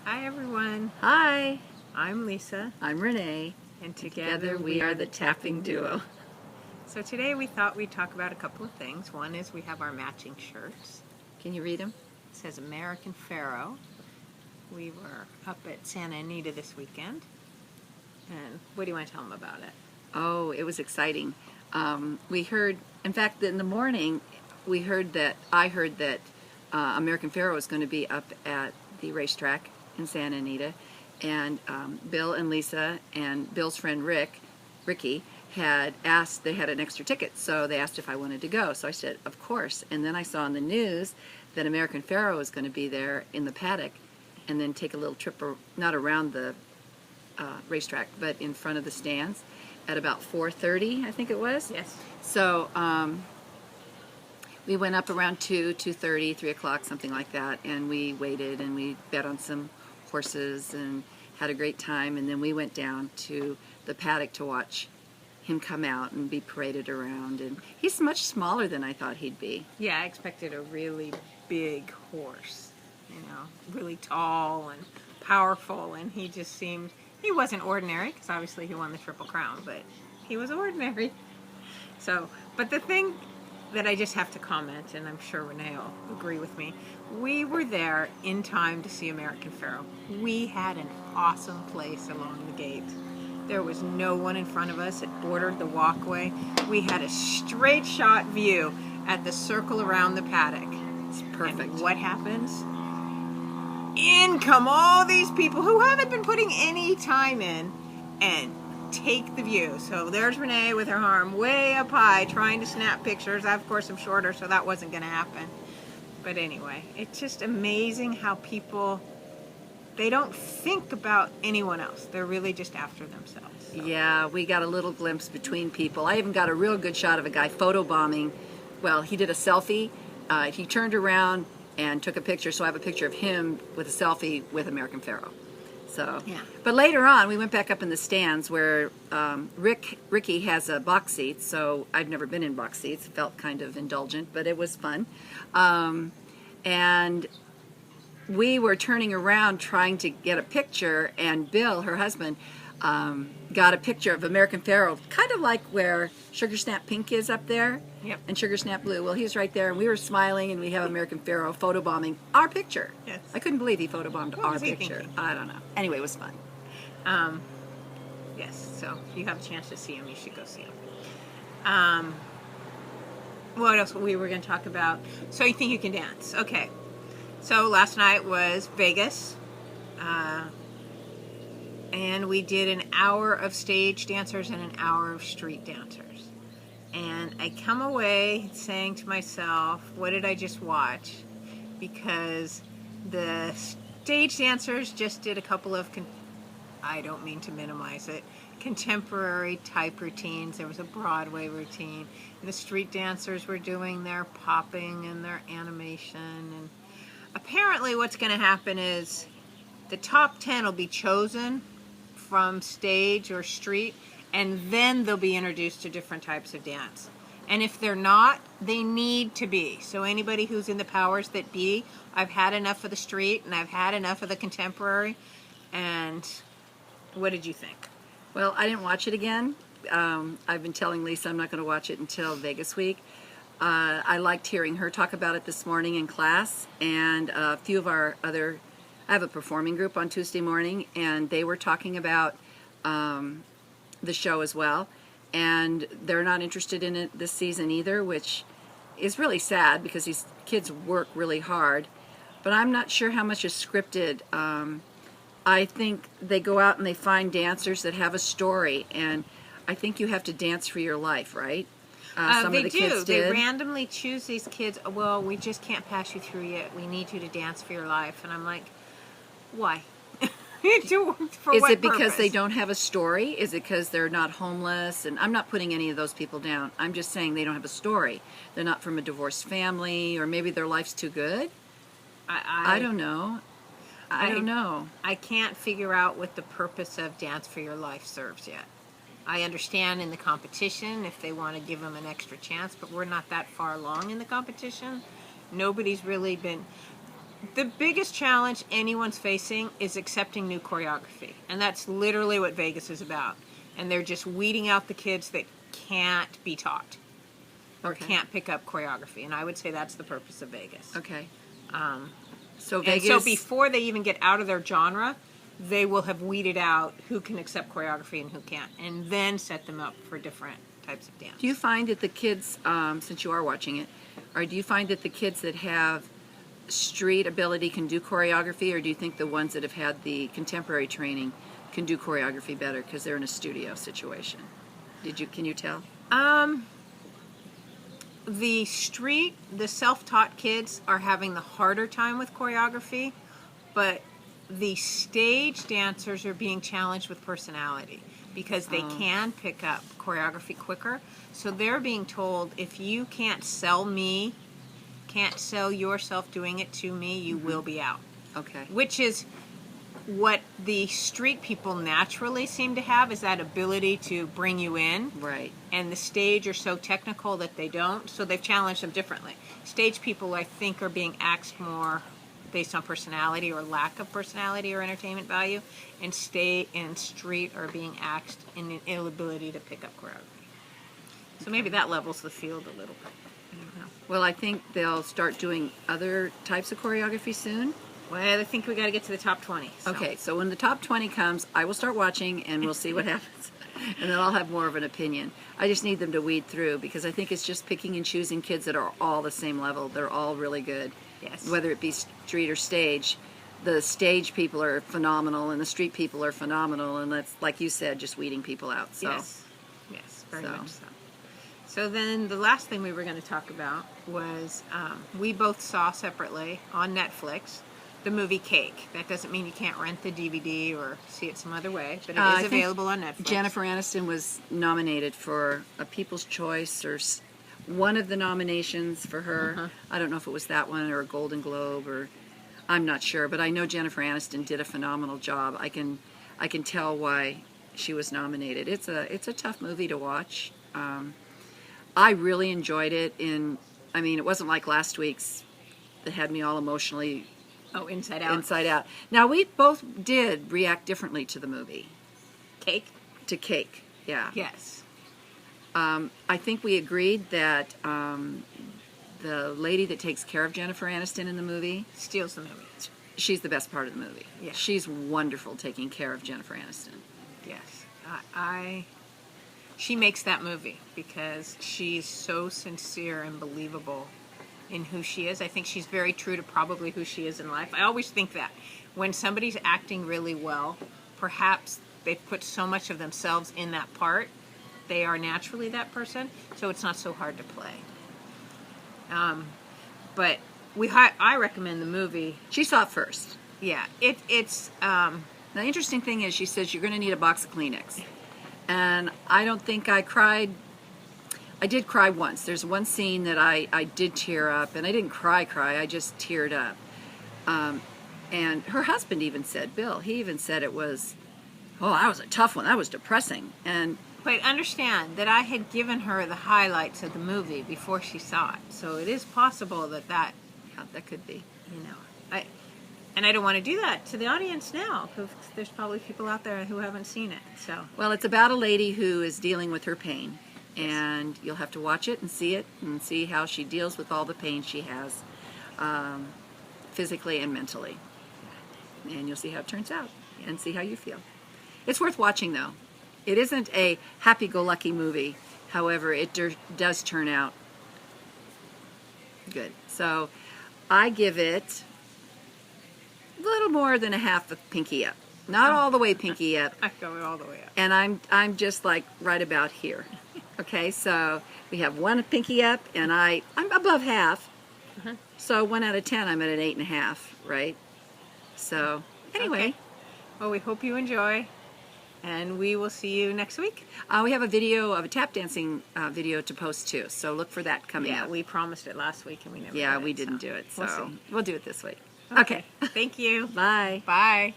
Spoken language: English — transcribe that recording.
Hi everyone, Hi, I'm Lisa, I'm Renee, and together we are the Tapping Duo. So today we thought we'd talk about a couple of things. One is we have our matching shirts. Can you read them? It says American Pharaoh. We were up at Santa Anita this weekend. And what do you want to tell them about it? Oh, it was exciting. We heard, in fact, in the morning, I heard that American Pharaoh was going to be up at the racetrack in Santa Anita, and Bill and Lisa and Bill's friend Ricky, had asked, they had an extra ticket, so they asked if I wanted to go. So I said, of course. And then I saw on the news that American Pharaoh was going to be there in the paddock and then take a little trip, not around the racetrack, but in front of the stands at about 4:30, I think it was. Yes. So we went up around 2:30, 3 o'clock, something like that, and we waited and we bet on some horses and had a great time. And then we went down to the paddock to watch him come out and be paraded around. And he's much smaller than I thought he'd be. Yeah, I expected a really big horse, really tall and powerful, and he just seemed, he wasn't ordinary, because obviously he won the Triple Crown, but he was ordinary. So, but the thing that I just have to comment, and I'm sure Renee will agree with me, we were there in time to see American Pharaoh. We had an awesome place along the gate. There was no one in front of us. It bordered the walkway. We had a straight shot view at the circle around the paddock. It's perfect. And what happens? In come all these people who haven't been putting any time in and take the view. So there's Renee with her arm way up high trying to snap pictures. I, of course, am shorter, so that wasn't going to happen. But anyway, it's just amazing how people, they don't think about anyone else. They're really just after themselves. So. Yeah, we got a little glimpse between people. I even got a real good shot of a guy photobombing. Well, he did a selfie. He turned around and took a picture, so I have a picture of him with a selfie with American Pharaoh. So, yeah. But later on, we went back up in the stands where Ricky has a box seat, so I've never been in box seats. It felt kind of indulgent, but it was fun. And we were turning around trying to get a picture, and Bill, her husband, got a picture of American Pharaoh, kind of like where Sugarsnapblu is up there. Yep. And Sugarsnapblu. Well, he was right there, and we were smiling, and we have American Pharaoh photobombing our picture. Yes. I couldn't believe he photobombed our was he picture. thinking? I don't know. Anyway, it was fun. Yes, so if you have a chance to see him, you should go see him. What else we were going to talk about? So you think you can dance. Okay. So last night was Vegas. And we did an hour of stage dancers and an hour of street dancers. And I come away saying to myself, what did I just watch? Because the stage dancers just did a couple of, I don't mean to minimize it, contemporary type routines. There was a Broadway routine. And the street dancers were doing their popping and their animation. And apparently what's going to happen is the top 10 will be chosen from stage or street, and then they'll be introduced to different types of dance. And if they're not, they need to be. So anybody who's in the powers that be, I've had enough of the street and I've had enough of the contemporary. And what did you think? Well, I didn't watch it again. I've been telling Lisa I'm not going to watch it until Vegas week. I liked hearing her talk about it this morning in class, and a few of our other, I have a performing group on Tuesday morning, and they were talking about the show as well, and they're not interested in it this season either, which is really sad because these kids work really hard, but I'm not sure how much is scripted. I think they go out and they find dancers that have a story, and I think you have to dance for your life, right? Some they of the do. kids did. They randomly choose these kids. Well, we just can't pass you through yet. We need you to dance for your life. And I'm like, why? Is it because purpose? they don't have a story? Is it because they're not homeless? And I'm not putting any of those people down. I'm just saying they don't have a story. They're not from a divorced family, or maybe their life's too good. I don't know. I don't know. I can't figure out what the purpose of Dance for Your Life serves yet. I understand in the competition if they want to give them an extra chance, but we're not that far along in the competition. Nobody's really been... The biggest challenge anyone's facing is accepting new choreography. And that's literally what Vegas is about. And they're just weeding out the kids that can't be taught or can't pick up choreography. And I would say that's the purpose of Vegas. Okay. So before they even get out of their genre, they will have weeded out who can accept choreography and who can't, and then set them up for different types of dance. Do you find that the kids, since you are watching it, or do you find that the kids that have street ability can do choreography, or do you think the ones that have had the contemporary training can do choreography better because they're in a studio situation? Can you tell? The self-taught kids are having the harder time with choreography, but the stage dancers are being challenged with personality because they can pick up choreography quicker. So they're being told, if you can't sell yourself doing it to me, you will be out. Okay. Which is what the street people naturally seem to have, is that ability to bring you in. Right. And the stage are so technical that they don't, so they've challenged them differently. Stage people, I think, are being axed more based on personality or lack of personality or entertainment value, and street are being axed in an inability to pick up choreography. So maybe that levels the field a little bit. I don't know. Well, I think they'll start doing other types of choreography soon. Well, I think we got to get to the top 20. So. Okay, so when the top 20 comes, I will start watching and we'll see what happens. And then I'll have more of an opinion. I just need them to weed through because I think it's just picking and choosing kids that are all the same level. They're all really good. Yes. Whether it be street or stage. The stage people are phenomenal and the street people are phenomenal, and that's, like you said, just weeding people out. So. Yes, very much so. So then the last thing we were going to talk about was we both saw separately on Netflix the movie Cake. That doesn't mean you can't rent the DVD or see it some other way, but it is available on Netflix. Jennifer Aniston was nominated for a People's Choice or one of the nominations for her. I don't know if it was that one or a Golden Globe, or I'm not sure, but I know Jennifer Aniston did a phenomenal job. I can tell why she was nominated. It's a tough movie to watch. I really enjoyed it. It wasn't like last week's that had me all emotionally. Oh, Inside Out. Inside Out. Now, we both did react differently to the movie. Cake? To Cake, yeah. Yes. I think we agreed that the lady that takes care of Jennifer Aniston in the movie steals the movie. She's the best part of the movie. Yeah. She's wonderful taking care of Jennifer Aniston. Yes. She makes that movie because she's so sincere and believable in who she is. I think she's very true to probably who she is in life. I always think that when somebody's acting really well, perhaps they've put so much of themselves in that part, they are naturally that person, so it's not so hard to play. But I recommend the movie. She saw it first. Yeah, it's. The interesting thing is, she says you're going to need a box of Kleenex, and I don't think I cried. I did cry once. There's one scene that I did tear up, and I didn't cry. I just teared up. And her husband even said, Bill, he even said it was, that was a tough one. That was depressing. But understand that I had given her the highlights of the movie before she saw it. So it is possible that could be. And I don't want to do that to the audience now, because there's probably people out there who haven't seen it. So. Well, it's about a lady who is dealing with her pain. And you'll have to watch it and see how she deals with all the pain she has, physically and mentally. And you'll see how it turns out and see how you feel. It's worth watching, though. It isn't a happy-go-lucky movie. However, it does turn out good. So I give it a little more than a half a pinky up. Not all the way pinky up. I go all the way up. And I'm just like right about here. Okay, so we have one pinky up, and I'm above half. So 1 out of 10, I'm at an 8.5, right? So anyway. Okay. Well, we hope you enjoy, and we will see you next week. We have a video of a tap dancing video to post too, so look for that coming up. Yeah, we promised it last week, and we never Yeah, did it, we didn't do it, so we'll see. We'll do it this week. Okay. Thank you. Bye. Bye.